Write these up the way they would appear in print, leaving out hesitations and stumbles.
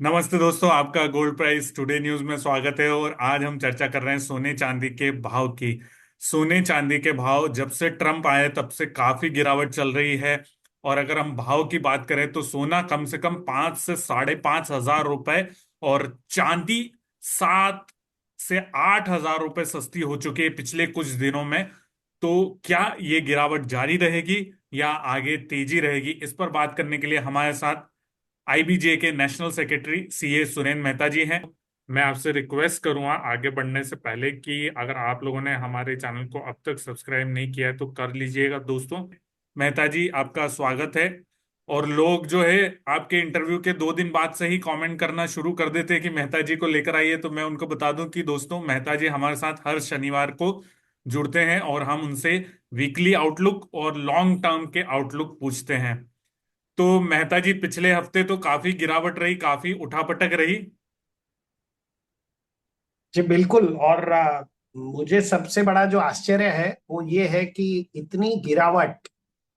नमस्ते दोस्तों, आपका गोल्ड प्राइस टुडे न्यूज में स्वागत है। और आज हम चर्चा कर रहे हैं सोने चांदी के भाव की। सोने चांदी के भाव जब से ट्रम्प आए तब से काफी गिरावट चल रही है। और अगर हम भाव की बात करें तो सोना कम से कम 5 से 5.5 हजार रुपए और चांदी 7 से 8 हजार रुपए सस्ती हो चुकी है पिछले कुछ दिनों में। तो क्या ये गिरावट जारी रहेगी या आगे तेजी रहेगी, इस पर बात करने के लिए हमारे साथ आईबीजे के national secretary CA Surendra Mehta ji हैं। मैं आपसे रिक्वेस्ट करूंगा आगे बढ़ने से पहले कि अगर आप लोगों ने हमारे चैनल को अब तक सब्सक्राइब नहीं किया है तो कर लीजिएगा दोस्तों। मेहता जी, आपका स्वागत है। और लोग जो है आपके इंटरव्यू के 2 दिन बाद से ही कमेंट करना शुरू कर देते हैं कि मेहता जी को लेकर आइए, तो मैं उनको बता दूं कि दोस्तों मेहता जी हमारे साथ हर शनिवार को जुड़ते हैं और हम उनसे वीकली आउटलुक और लॉन्ग टर्म के आउटलुक पूछते हैं। तो मेहता जी, पिछले हफ्ते तो काफी गिरावट रही, काफी उठापटक रही। जी बिल्कुल। और मुझे सबसे बड़ा जो आश्चर्य है वो ये है कि इतनी गिरावट।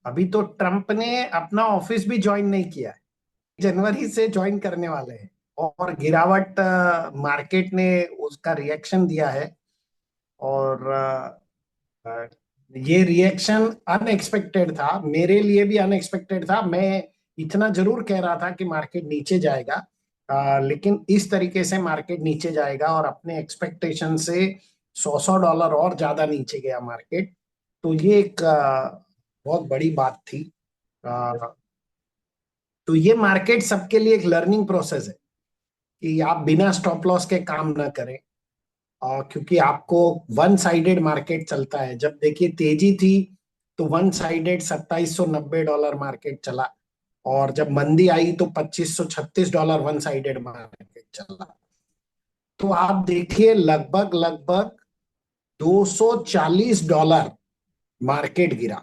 अभी तो ट्रम्प ने अपना ऑफिस भी ज्वाइन नहीं किया है, जनवरी से ज्वाइन करने वाले हैं। और गिरावट मार्केट ने उसका रिएक्शन दिया है। और अ, ये रिएक्शन अनएक्सपेक्टेड था, मेरे लिए भी अनएक्सपेक्टेड था। मैं इतना जरूर कह रहा था कि मार्केट नीचे जाएगा, लेकिन इस तरीके से मार्केट नीचे जाएगा और अपने एक्सपेक्टेशन से 100 डॉलर और ज्यादा नीचे गया मार्केट। तो ये एक बहुत बड़ी बात थी। अ, तो ये मार्केट सबके लिए एक लर्निंग प्रोसेस है कि आप बिना स्टॉप लॉस के काम ना करें। क्योंकि आपको वन साइडेड मार्केट चलता है। जब देखिए तेजी थी तो वन साइडेड 2790 डॉलर मार्केट चला, और जब मंदी आई तो 2536 डॉलर वन साइडेड मार्केट चला। तो आप देखिए लगभग लगभग 240 डॉलर मार्केट गिरा।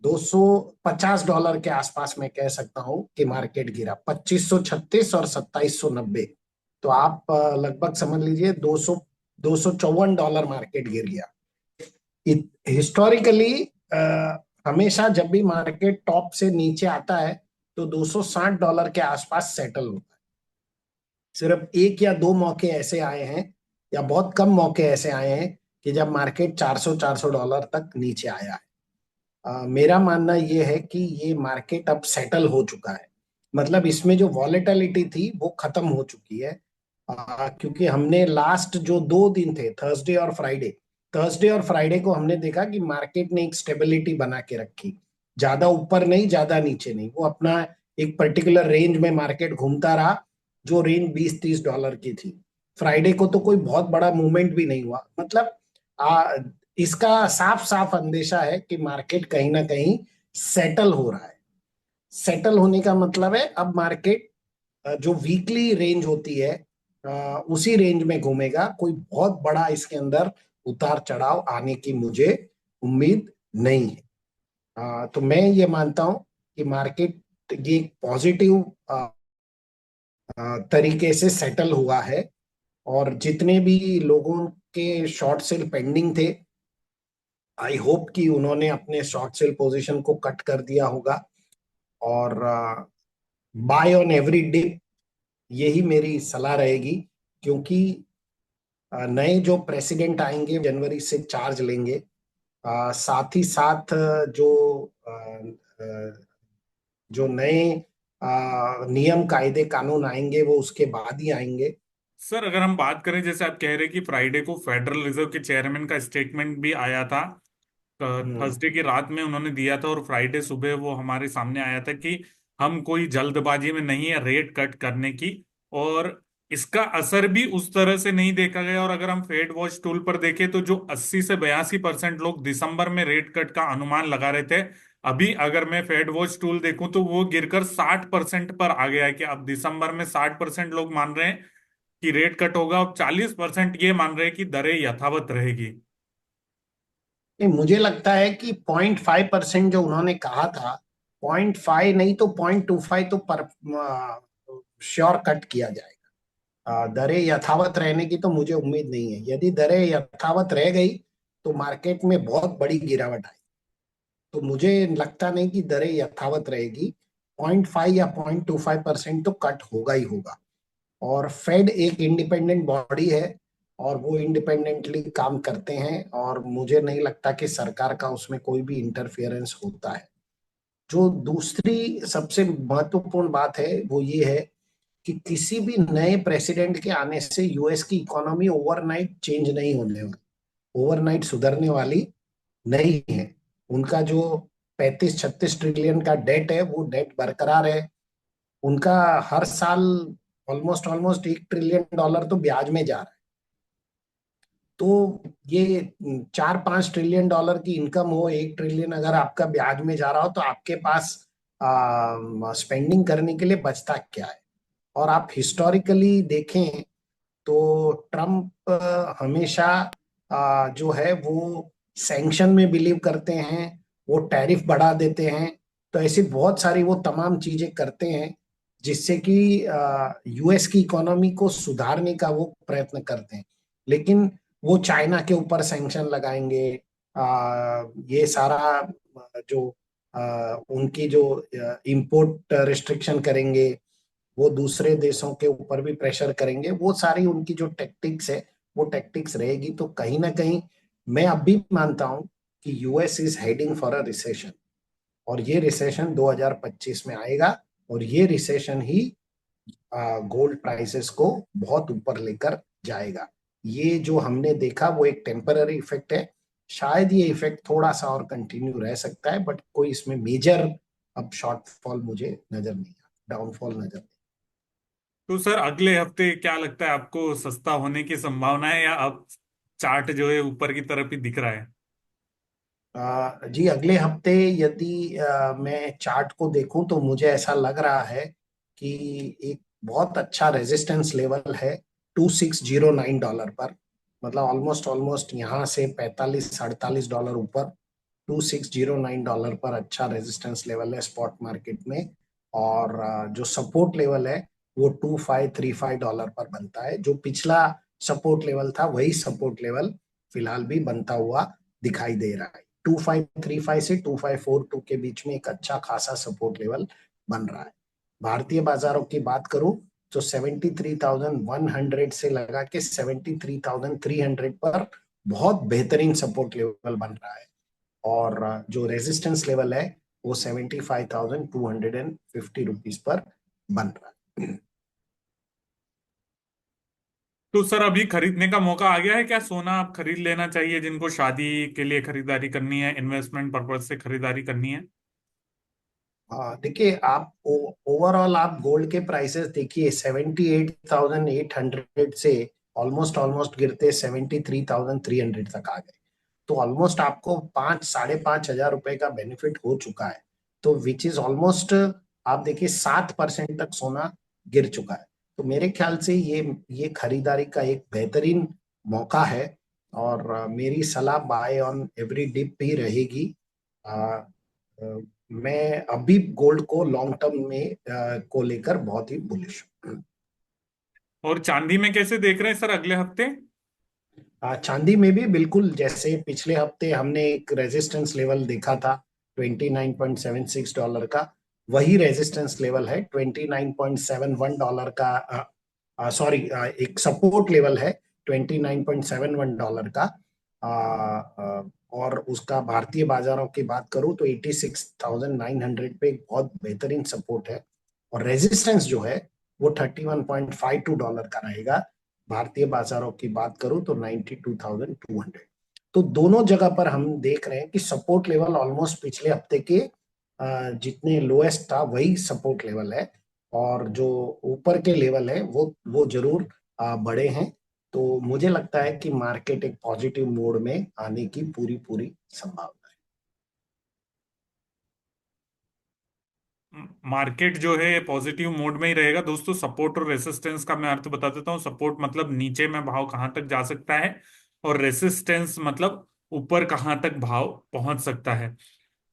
250 डॉलर के आसपास मैं कह सकता हूं कि मार्केट गिरा, 2536 और 2790। तो आप लगभग समझ लीजिए 254 डॉलर मार्केट गिर गया। हिस्टोरिकली हमेशा जब भी मार्केट टॉप से नीचे आता है तो 260 डॉलर के आसपास सेटल होता है। सिर्फ एक या दो मौके ऐसे आए हैं, या बहुत कम मौके ऐसे आए हैं कि जब मार्केट 400 डॉलर तक नीचे आया है। मेरा मानना यह है कि ये मार्केट अब सेटल हो चुका है। मतलब इसमें जो वॉलेटिलिटी थी वो खत्म हो चुकी है। क्योंकि हमने लास्ट जो 2 दिन थे, थर्सडे और फ्राइडे को हमने देखा कि मार्केट ने एक स्टेबिलिटी बना के रखी। ज्यादा ऊपर नहीं, ज्यादा नीचे नहीं, वो अपना एक पर्टिकुलर रेंज में मार्केट घूमता रहा, जो रेंज 20-30 डॉलर की थी। फ्राइडे को तो कोई बहुत बड़ा मूवमेंट भी नहीं हुआ। मतलब इसका साफ साफ अंदेशा है कि मार्केट कहीं ना कहीं सेटल हो रहा है। सेटल होने का मतलब है अब मार्केट जो वीकली रेंज होती है उसी रेंज में घूमेगा। कोई बहुत बड़ा इसके अंदर उतार चढ़ाव आने की मुझे उम्मीद नहीं है। तो मैं ये मानता हूं कि मार्केट ये पॉजिटिव तरीके से सेटल हुआ है। और जितने भी लोगों के शॉर्ट सेल पेंडिंग थे, आई होप कि उन्होंने अपने शॉर्ट सेल पोजीशन को कट कर दिया होगा। और बाय ऑन एवरी डिप, यही मेरी सलाह रहेगी। क्योंकि नए जो प्रेसिडेंट आएंगे जनवरी से चार्ज लेंगे। साथ ही साथ जो नए नियम कायदे कानून आएंगे वो उसके बाद ही आएंगे। सर, अगर हम बात करें, जैसे आप कह रहे हैं कि फ्राइडे को फेडरल रिजर्व के चेयरमैन का स्टेटमेंट भी आया था। हम्म। थर्सडे की रात में उन्होंने दिया था और फ्राइडे सुबह वो हमारे सामने आया था कि हम कोई जल्दबाजी में नहीं है रेट कट करने की। और इसका असर भी उस तरह से नहीं देखा गया। और अगर हम फेड वॉच टूल पर देखें तो जो 80 से 82% लोग दिसंबर में रेट कट का अनुमान लगा रहे थे, अभी अगर मैं फेड वॉच टूल देखूं तो वो गिरकर 60% पर आ गया है कि अब दिसंबर में 60% लोग मान रहे हैं कि रेट कट होगा और 40% ये मान रहे हैं कि दरें यथावत रहेगी। नहीं, मुझे लगता है कि 0.5% जो उन्होंने कहा था, 0.5 नहीं तो 0.25 तो पर श्योर कट किया जाएगा। दरें यथावत रहने की तो मुझे उम्मीद नहीं है। यदि दरें यथावत रह गई तो मार्केट में बहुत बड़ी गिरावट आई। तो मुझे लगता नहीं कि दरें यथावत रहेगी। 0.5 या 0.25% तो कट होगा ही होगा। और फेड एक इंडिपेंडेंट बॉडी है और वो इंडिपेंडेंटली काम करते हैं, और मुझे नहीं लगता कि सरकार का उसमें कोई भी इंटरफियरेंस होता है। जो दूसरी सबसे महत्वपूर्ण बात है वो ये है कि किसी भी नए प्रेसिडेंट के आने से यूएस की इकोनॉमी ओवरनाइट चेंज नहीं होने वाली, ओवरनाइट सुधरने वाली नहीं है। उनका जो 35-36 ट्रिलियन का डेट है वो डेट बरकरार है। उनका हर साल ऑलमोस्ट ऑलमोस्ट $1 ट्रिलियन तो ब्याज में जा रहा है। तो ये 4-5 ट्रिलियन की इनकम हो, 1 ट्रिलियन अगर आपका ब्याज में जा रहा हो, तो आपके पास स्पेंडिंग करने के लिए बचता क्या है। और आप हिस्टोरिकली देखें तो ट्रम्प हमेशा जो है वो सैंक्शन में बिलीव करते हैं, वो टैरिफ बढ़ा देते हैं। तो ऐसी बहुत सारी वो तमाम चीजें करते हैं जिससे कि यूएस की इकोनॉमी को सुधारने का वो प्रयत्न करते हैं। लेकिन वो चाइना के ऊपर सैंक्शन लगाएंगे, ये सारा जो उनकी जो इंपोर्ट रिस्ट्रिक्शन करेंगे, वो दूसरे देशों के ऊपर भी प्रेशर करेंगे। वो सारी उनकी जो टेक्टिक्स है वो टेक्टिक्स रहेगी। तो कहीं ना कहीं मैं अब भी मानता हूं कि US is heading for a recession, और ये रिसेशन 2025 में आएगा, और ये रिसेशन ही गोल्ड प्राइसेस को बहुत ऊपर लेकर जाएगा। ये जो हमने देखा वो एक टेम्पररी इफेक्ट है। शायद ये इफेक्ट थोड़ा सा और कंटिन्यू रह सकता है, बट कोई इसमें मेजर अब शॉर्टफॉल मुझे नजर नहीं आता, डाउनफॉल नजर नहीं। तो सर अगले हफ्ते क्या लगता है आपको, सस्ता होने की संभावना है या अब चार्ट जो है ऊपर की तरफ ही दिख रहा है? जी, अगले हफ्ते यदि मैं चार्ट को देखूं तो मुझे ऐसा लग रहा है कि एक बहुत अच्छा रेजिस्टेंस लेवल है $2609 पर। मतलब ऑलमोस्ट ऑलमोस्ट यहाँ से 45-48 डॉलर ऊपर $2609 पर अच्छा रेजिस्टेंस लेवल है स्पॉट मार्केट में। और जो सपोर्ट लेवल है वो $2535 पर बनता है। जो पिछला सपोर्ट लेवल था वही सपोर्ट लेवल फिलहाल भी बनता हुआ दिखाई दे रहा है। 2535 से 2542 के बीच में एक अच्छा खासा सपोर्ट लेवल बन रहा है। भारतीय बाजारों की बात करूं तो 73,100 से लगा के 73,300 पर बहुत बेहतरीन सपोर्ट लेवल बन रहा है। और जो रेजिस्टेंस लेवल है वो 75,250 रुपीज पर बन रहा है। तो सर अभी खरीदने का मौका आ गया है क्या? सोना आप खरीद लेना चाहिए जिनको शादी के लिए खरीदारी करनी है, इन्वेस्टमेंट पर्पज से खरीदारी करनी है। हाँ, देखिए आप ओवरऑल आप गोल्ड के प्राइसेस देखिए, 78,800 से ऑलमोस्ट ऑलमोस्ट गिरते 73,300 तक आ गए। तो ऑलमोस्ट आपको 5-5.5 हजार रुपए का बेनिफिट हो चुका है। तो विच इज ऑलमोस्ट, आप देखिए 7% तक सोना गिर चुका है। तो मेरे ख्याल से ये खरीदारी का एक बेहतरीन मौका है। और मेरी सलाह बाय ऑन एवरी डिप ही रहेगी। अ, अ, मैं अभी गोल्ड को लॉन्ग टर्म में को लेकर बहुत ही बुलिश हूँ। और चांदी में कैसे देख रहे हैं सर अगले हफ्ते? चांदी में भी बिल्कुल जैसे पिछले हफ्ते हमने एक रेजिस्टेंस लेवल देखा था $29.76 का, वही रेजिस्टेंस लेवल है $29.71 का। सॉरी, एक सपोर्ट लेवल है $29.71 का। और उसका भारतीय बाजारों की बात करूं तो 86,900 पे एक बहुत बेहतरीन सपोर्ट है। और रेजिस्टेंस जो है वो $31.52 का रहेगा। भारतीय बाजारों की बात करूं तो 92,200। तो दोनों जगह पर हम देख रहे हैं कि सपोर्ट लेवल ऑलमोस्ट पिछले हफ्ते के जितने लोएस्ट था वही सपोर्ट लेवल है। और जो ऊपर के लेवल है वो जरूर बड़े हैं। तो मुझे लगता है कि मार्केट एक पॉजिटिव मोड में आने की पूरी पूरी संभावना मार्केट जो है पॉजिटिव मोड में ही रहेगा दोस्तों। सपोर्ट और रेसिस्टेंस का मैं अर्थ बता देता हूँ। सपोर्ट मतलब नीचे में भाव कहाँ तक जा सकता है, और रेसिस्टेंस मतलब ऊपर कहाँ तक भाव पहुंच सकता है।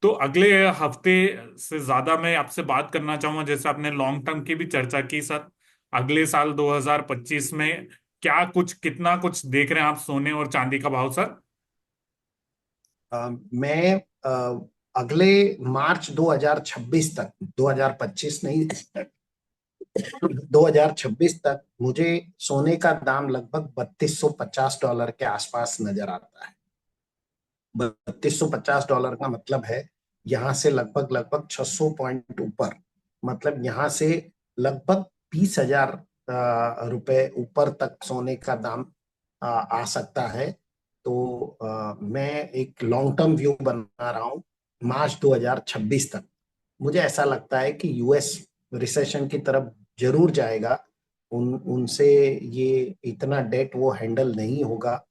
तो अगले हफ्ते से ज्यादा मैं आपसे बात करना चाहूंगा, जैसे आपने लॉन्ग टर्म की भी चर्चा की सर। अगले साल 2025 में क्या कुछ, कितना कुछ देख रहे हैं आप सोने और चांदी का भाव सर? मैं अगले मार्च 2026 तक, 2025 नहीं, 2026 तक मुझे सोने का दाम लगभग $3250 के आसपास नजर आता है। $3250 का मतलब है यहाँ से लगभग लगभग 600 पॉइंट ऊपर, मतलब यहाँ से लगभग 20,000 रुपए ऊपर तक सोने का दाम आ सकता है। तो मैं एक लॉन्ग टर्म व्यू बना रहा हूँ मार्च 2026 तक। मुझे ऐसा लगता है कि यूएस रिसेशन की तरफ जरूर जाएगा। उनसे ये इतना डेट वो हैंडल नहीं होगा,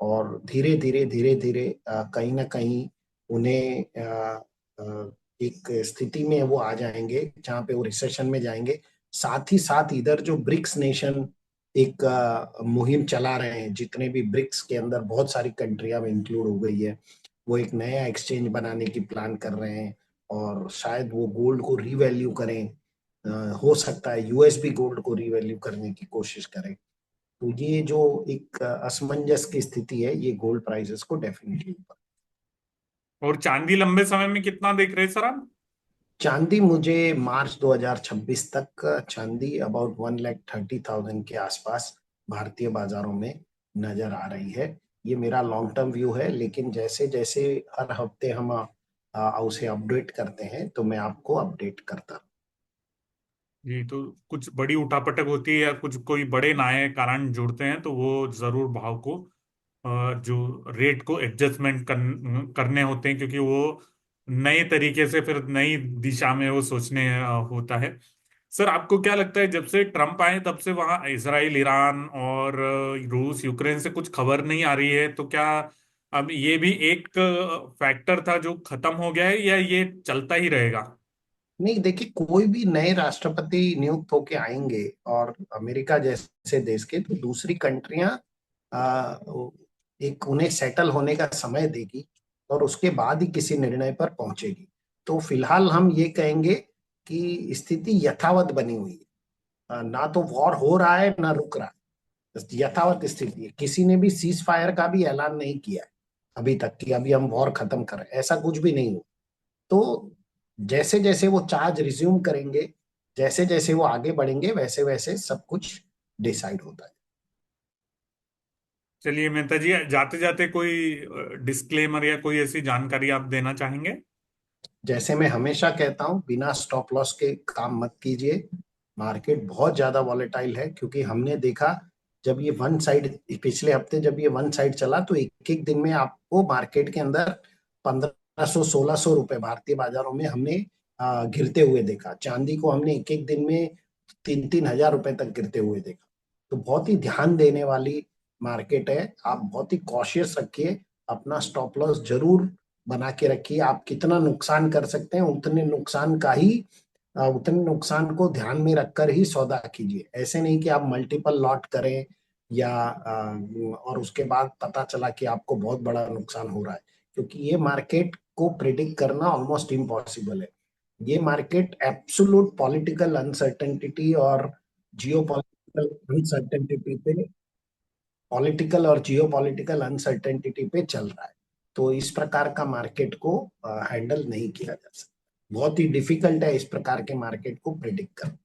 और धीरे धीरे कहीं ना कहीं उन्हें एक स्थिति में वो आ जाएंगे जहां पे वो रिसेशन में जाएंगे। साथ ही साथ इधर जो ब्रिक्स नेशन एक मुहिम चला रहे हैं, जितने भी ब्रिक्स के अंदर बहुत सारी कंट्रियां में इंक्लूड हो गई है, वो एक नया एक्सचेंज बनाने की प्लान कर रहे हैं, और शायद वो गोल्ड को रीवैल्यू करें। हो सकता है यूएस भी गोल्ड को रीवैल्यू करने की कोशिश करे। तो ये जो एक असमंजस की स्थिति है, ये गोल्ड प्राइसेस को डेफिनेटली। और चांदी लंबे समय में कितना देख रहे हैं सर आप? चांदी मुझे मार्च 2026 तक चांदी अबाउट 1,30,000 के आसपास भारतीय बाजारों में नजर आ रही है। ये मेरा लॉन्ग टर्म व्यू है, लेकिन जैसे जैसे हर हफ्ते हम उसे अपडेट करते हैं तो मैं आपको अपडेट करता। जी, तो कुछ बड़ी उठापटक होती है या कुछ कोई बड़े नए कारण जुड़ते हैं तो वो जरूर भाव को जो रेट को एडजस्टमेंट करने होते हैं, क्योंकि वो नए तरीके से फिर नई दिशा में वो सोचने होता है। सर, आपको क्या लगता है, जब से ट्रम्प आए तब से वहाँ इसराइल, ईरान और रूस, यूक्रेन से कुछ खबर नहीं आ रही है, तो क्या अब ये भी एक फैक्टर था जो खत्म हो गया है या ये चलता ही रहेगा? नहीं, देखिए, कोई भी नए राष्ट्रपति नियुक्त होके आएंगे और अमेरिका जैसे देश के, तो दूसरी कंट्रियां एक उन्हें सेटल होने का समय देगी, और उसके बाद ही किसी निर्णय पर पहुंचेगी। तो फिलहाल हम ये कहेंगे कि स्थिति यथावत बनी हुई है। ना तो वॉर हो रहा है ना रुक रहा है, बस यथावत स्थिति है। किसी ने भी सीज फायर का भी ऐलान नहीं किया है अभी तक कि अभी हम वॉर खत्म करें, ऐसा कुछ भी नहीं हुआ। तो जैसे जैसे वो चार्ज रिज्यूम करेंगे, जैसे जैसे वो आगे बढ़ेंगे, वैसे वैसे सब कुछ डिसाइड होता है। चलिए मेहता जी, जाते जाते कोई डिस्क्लेमर या कोई ऐसी जानकारी आप देना चाहेंगे? जैसे मैं हमेशा कहता हूं, बिना स्टॉप लॉस के काम मत कीजिए। मार्केट बहुत ज्यादा वॉलेटाइल है, क्योंकि हमने देखा जब ये वन साइड, पिछले हफ्ते जब ये वन साइड चला, तो एक एक दिन में आपको मार्केट के अंदर 1,500 1600 रुपए भारतीय बाजारों में हमने गिरते हुए देखा। चांदी को हमने एक एक दिन में 3 3 हजार रुपए तक गिरते हुए देखा। तो बहुत ही ध्यान देने वाली मार्केट है। आप बहुत ही कॉशियस रखिए, अपना स्टॉप लॉस जरूर बना के रखिए। आप कितना नुकसान कर सकते हैं, उतने नुकसान का ही उतने नुकसान को ध्यान में रखकर ही सौदा कीजिए। ऐसे नहीं कि आप मल्टीपल लॉट करें या और उसके बाद पता चला कि आपको बहुत बड़ा नुकसान हो रहा है, क्योंकि ये मार्केट को प्रिडिक्ट करना ऑलमोस्ट इम्पॉसिबल है। ये मार्केट एब्सोल्यूट पॉलिटिकल अनसर्टेनिटी और जियो पॉलिटिकल अनसर्टेनिटी पे चल रहा है। तो इस प्रकार का मार्केट को हैंडल नहीं किया जा सकता। बहुत ही डिफिकल्ट है इस प्रकार के मार्केट को प्रिडिक्ट करना।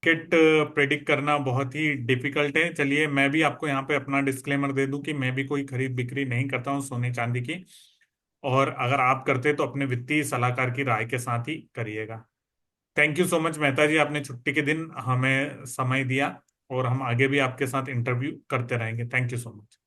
मार्केट प्रेडिक्ट करना बहुत ही डिफिकल्ट है। चलिए, मैं भी आपको यहाँ पे अपना डिस्क्लेमर दे दूं कि मैं भी कोई खरीद बिक्री नहीं करता हूँ सोने चांदी की, और अगर आप करते तो अपने वित्तीय सलाहकार की राय के साथ ही करिएगा। Thank you so much Mehta ji, आपने छुट्टी के दिन हमें समय दिया, और हम आगे भी आपके साथ इंटरव्यू करते रहेंगे। Thank you so much.